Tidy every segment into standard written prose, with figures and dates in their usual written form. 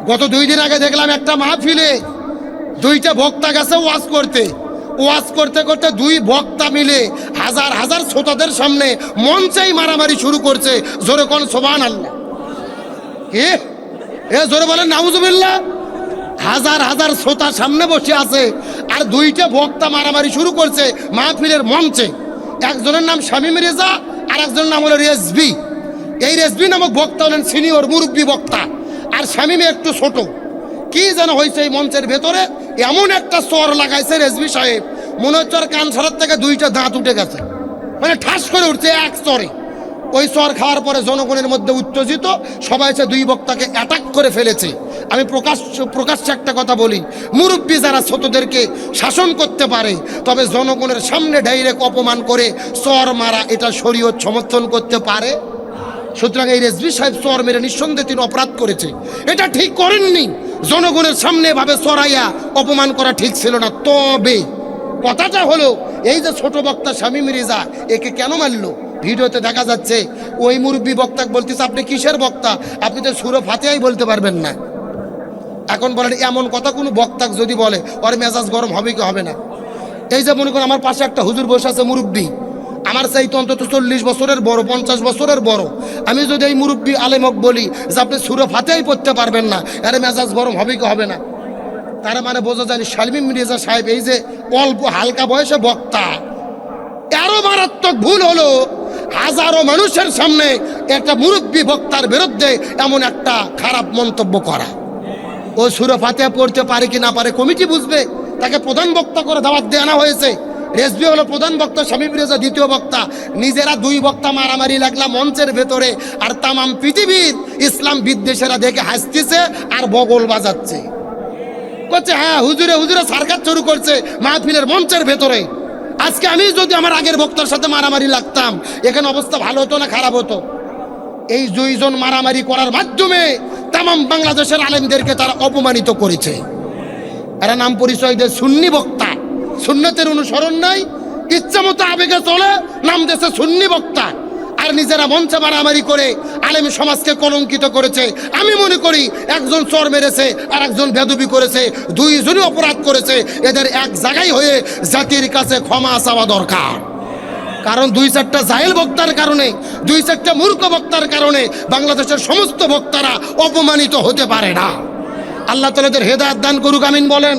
গত 2 দিন আগে দেখলাম একটা মাহফিলে 2টা বক্তা গেছে ওয়াজ করতে করতে 2 বক্তা মিলে হাজার হাজার শ্রোতাদের সামনে মঞ্চেই মারামারি শুরু করছে। জোরে কোন সুবহানাল্লাহ। এ জোরে বলেন নাউজুবিল্লাহ। হাজার হাজার শ্রোতা সামনে বসে আছে আর 2টা বক্তা মারামারি শুরু করছে মাহফিলের মঞ্চে। একজনের নাম শামীম রেজা আর একজনের নাম হলো রেজবি। এই রেজবি নামক বক্তা হলেন সিনিয়র মুরব্বী বক্তা, আর শামীম একটু ছোট। কি যেন হয়েছে এই মঞ্চের ভেতরে, এমন একটা চর লাগাইছে রেজবি সাহেব, মনে হচ্ছে ওর কান ছাড়ার থেকে 2টা দাঁত উঠে গেছে, মানে ঠাস করে উঠছে এক চরে। ওই চর খাওয়ার পরে জনগণের মধ্যে উত্তেজিত সবাই এসে 2 বক্তাকে অ্যাটাক করে ফেলেছে। আমি প্রকাশ্যে একটা কথা বলি, মুরব্বী যারা ছোটদেরকে শাসন করতে পারে, তবে জনগণের সামনে ডাইরেক্ট অপমান করে চর মারা এটা শরীয়ত সমর্থন করতে পারে। সুতরাং এই রেজভি সাহেব চর মেরে নিঃসন্দেহে তিনি অপরাধ করেছে, এটা ঠিক করেননি। জনগণের সামনে ভাবে চড়াইয়া অপমান করা ঠিক ছিল না। তবে কথাটা হলো এই যে ছোট বক্তা শামীম রেজা, একে কেন মারলো? ভিডিওতে দেখা যাচ্ছে ওই মুরব্বী বক্তাকে বলতেছে, আপনি কিসের বক্তা? আপনি তো সূরা ফাতিহাই বলতে পারবেন না। এখন বলেন এমন কথা কোনো বক্তাক যদি বলে ওর মেজাজ গরম হবে কি হবে না? এই যে মনে করেন আমার পাশে একটা হুজুর বসে আছে মুরব্বী, আমার চাইতে অন্তত 40 বছরের বড়, 50 বছরের বড়। আমি যদি এই মুরব্বী আলেমক বলি যে আপনি সূরা ফাতিহাই পড়তে পারবেন না, আরে মেজাজ গরম হবে কি হবে না? তার মানে বোঝা যায় শামীম রেজা সাহেব এই যে অল্প হালকা বয়সে বক্তা, আরো মারাত্মক ভুল হলো হাজারো মানুষের সামনে একটা মুরব্বী বক্তার বিরুদ্ধে এমন একটা খারাপ মন্তব্য করা। ও সূরা ফাতিহা পড়তে পারে কি না পারে কমিটি বুঝবে, তাকে প্রধান বক্তা করে দাওয়াত দেওয়া হয়েছে। রেজভি হলো প্রধান বক্তা, শামীম রেজা দ্বিতীয় বক্তা। নিজেরা 2 বক্তা মারামারি লাগলা মঞ্চের ভেতরে, আর তামাম পৃথিবীর ইসলাম বিদ্বেষীরা দেখে হাসতেছে আর বগল বাজাচ্ছে, করছে হ্যাঁ হুজুরে হুজুরে সার্কাস শুরু করছে মাহফিলের মঞ্চের ভেতরে। আজকে আমি যদি আমার আগের বক্তার সাথে মারামারি লাগতাম, এখানে অবস্থা ভালো হতো না খারাপ হতো? এই 2 জন মারামারি করার মাধ্যমে তামাম বাংলাদেশের আলেমদেরকে তারা অপমানিত করেছে। এরা নাম পরিচয় দিয়ে সুন্নি বক্তা, সুন্নতের অনুসরণ নাই, ইচ্ছা মতো আবেগে চলে, নাম দেশে সুন্নি বক্তা, আর নিজেরা মঞ্চে মারামারি করে আলেম সমাজকে কলঙ্কিত করেছে। আমি মনে করি একজন চর মেরেছে আর একজন বেদবি করেছে, 2 জনই অপরাধ করেছে। এদের এক জায়গায় হয়ে জাতির কাছে ক্ষমা চাওয়া দরকার। কারণ 2-4টা জাহেল বক্তার কারণে, 2-4টা মূর্খ বক্তার কারণে বাংলাদেশের সমস্ত বক্তারা অপমানিত হতে পারে না। আল্লাহ তাআলা তাদের হেদায়েত দান করুক, আমিন বলেন।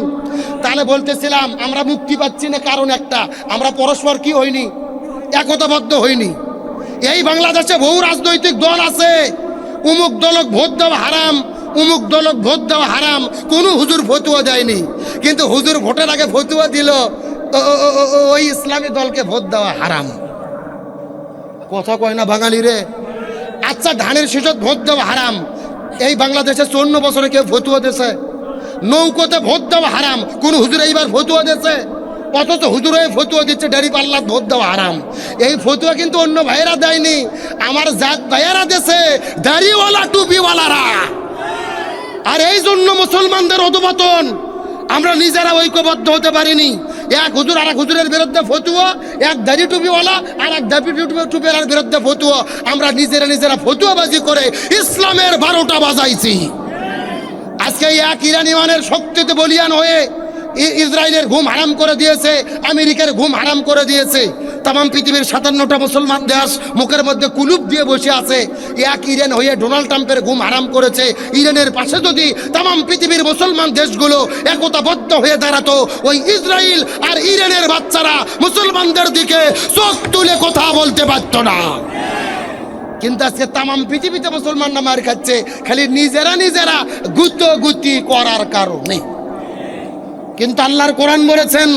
তাহলে বলতেছিলাম আমরা মুক্তি পাচ্ছি না, কারণ একটা, আমরা পরস্পর কি হইনি, একতাবদ্ধ হইনি। এই বাংলাদেশে বহু রাজনৈতিক দল আছে, উমুক দলক ভোট দেওয়া হারাম, উমুক দলক ভোট দেওয়া হারাম, কোনো হুজুর ফতুয়া দেয়নি, কিন্তু হুজুর ভোটের আগে ফতুয়া দিল ওই ইসলামী দলকে ভোট দেওয়া হারাম। কথা কয় না বাঙালি রে? আচ্ছা ধানের শীষত ভোট দেওয়া হারাম, এই বাংলাদেশে 54 বছরে কেউ ফতুয়া দিয়েছে? নৌকোতে ভোট দেওয়া হারাম, কোন হুজুর এইবার ফতুয়া দিয়েছে? অথচ হুজুরে ফতুয়া দিচ্ছে ডেরি পাল্লাত ভোট দেওয়া হারাম। এই ফতুয়া কিন্তু অন্য ভাইয়েরা দেয়নি, আমার জাত ভাইয়েরা দিয়েছে, দাড়িওয়ালা টুপিওয়ালারা। আর এই জন্য মুসলমানদের অধঃপতন। আমরা নিজেরা ঐক্যবদ্ধ হতে পারিনি। এক হুজুর আর এক হুজুরের বিরুদ্ধে ফতুয়া, এক দাড়ি টুপিওয়ালা আর এক দাড়ি টুপিওয়ালার বিরুদ্ধে ফতুয়া। আমরা নিজেরা ফতুয়াবাজি করে ইসলামের 12টা বাজাইছি। আজকে এক ইরানিয়ানের শক্তিতে বলিয়ান হয়ে ইসরায়েলের ঘুম হারাম করে দিয়েছে, আমেরিকার ঘুম হারাম করে দিয়েছে। তামাম পৃথিবীর 57টা মুসলমান দেশ মুখের মধ্যে কুলুপ দিয়ে বসে আছে। এক ইরান হয়ে ডোনাল্ড ট্রাম্পের ঘুম হারাম করেছে। ইরানের পাশে যদি তামাম পৃথিবীর মুসলমান দেশগুলো একতাবদ্ধ হয়ে দাঁড়াতো, ওই ইসরায়েল আর ইরানের বাচ্চারা মুসলমানদের দিকে চোখ তুলে কথা বলতে পারতো না। কিন্তু আজকে তামাম পৃথিবীতে মুসলমানরা মার খাচ্ছে খালি নিজেরা গুতি করার কারণে। কিন্তু আল্লাহর কোরআন বলেছেন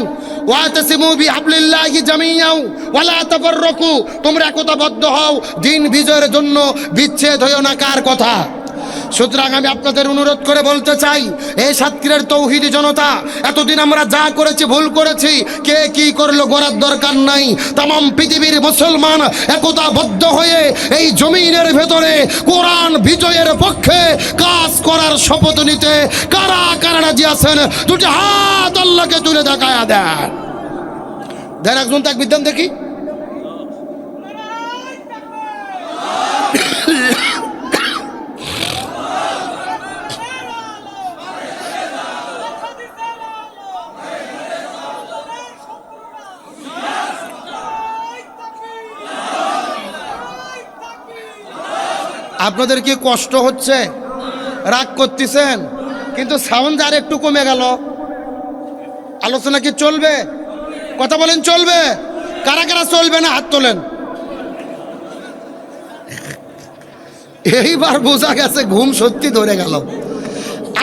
ওয়াতাসিমু বিহাবলিল্লাহি জামিআন ওয়ালা তাফাররাকু, তোমরা একতাবদ্ধ হও দিন বিজয়ের জন্য, বিচ্ছেদ হইও না। কার কথা? সুতরাং আমি আপনাদের অনুরোধ করে বলতে চাই, এই সাতক্ষীরার তৌহিদি জনতা, এতদিন আমরা যা করেছি ভুল করেছি, কে কি করলো গড়ার দরকার নাই। তামাম পৃথিবীর মুসলমান একতাবদ্ধ হয়ে এই জমিনের ভেতরে কোরআন বিজয়ের পক্ষে কাজ করার শপথ নিতে কারা কারা রাজি আছেন? 2টি হাত আল্লাহকে তুলে দেখায়া দেন একজন তাকবীর দেন দেখি। আপনাদের কি কষ্ট হচ্ছে, রাগ করতেছেন? কিন্তু সাউন্ড আর একটু কমে গেল, আলোচনা কি চলবে? কথা বলেন, চলবে? কারা কারা চলবে না হাত তোলেন। এইবার বোঝা গেছে ঘুম সত্যি ধরে গেল।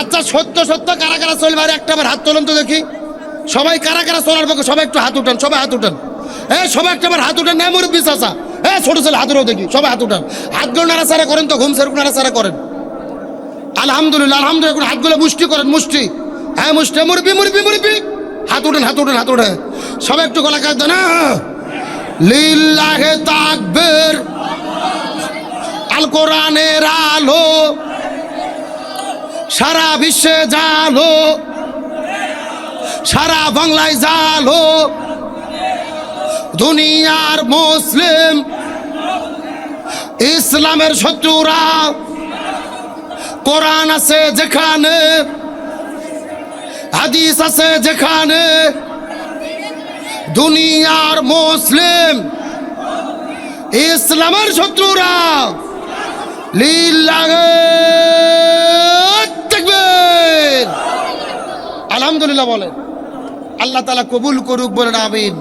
আচ্ছা সত্য সত্য কারা কারা চলবে আর একটা বার হাত তোলেন তো দেখি। সবাই কারা কারা চলার পক্ষে সবাই একটু হাত উঠান, সবাই হাত উঠান। সবাই একটা বার হাত উঠান, না মুরব্বি চাচা, ছোট ছেলে হাত উঠাও দেখি, সবাই হাত উঠান। হাতগুলো নাড়াচাড়া করেন তো, ঘুম সেরকম নাড়াচাড়া করেন। আলহামদুলিল্লাহ আলহামদুলিল্লাহ, এখন হাতগুলো মুষ্টি করেন, মুষ্টি, মুষ্টি, মুরব্বি মুরব্বি মুরব্বি, হাত উঠেন হাত উঠেন হাত উঠে, সবাই একটু গলা কাজ দেন। লিল্লাহে তাকবীর, আল কোরআনের আলো সারা বিশ্বে জালো, সারা বাংলায় জালো, দুনিয়ার মুসলিম ইসলামের শত্রুরা, কোরআন আছে যেখানে, হাদিস আছে যেখানে, দুনিয়ার মুসলিম ইসলামের শত্রুরা লিল্লাহে তাকবীর। আলহামদুলিল্লাহ বলেন, আল্লাহ তাআলা কবুল করুক, বলেন আমিন।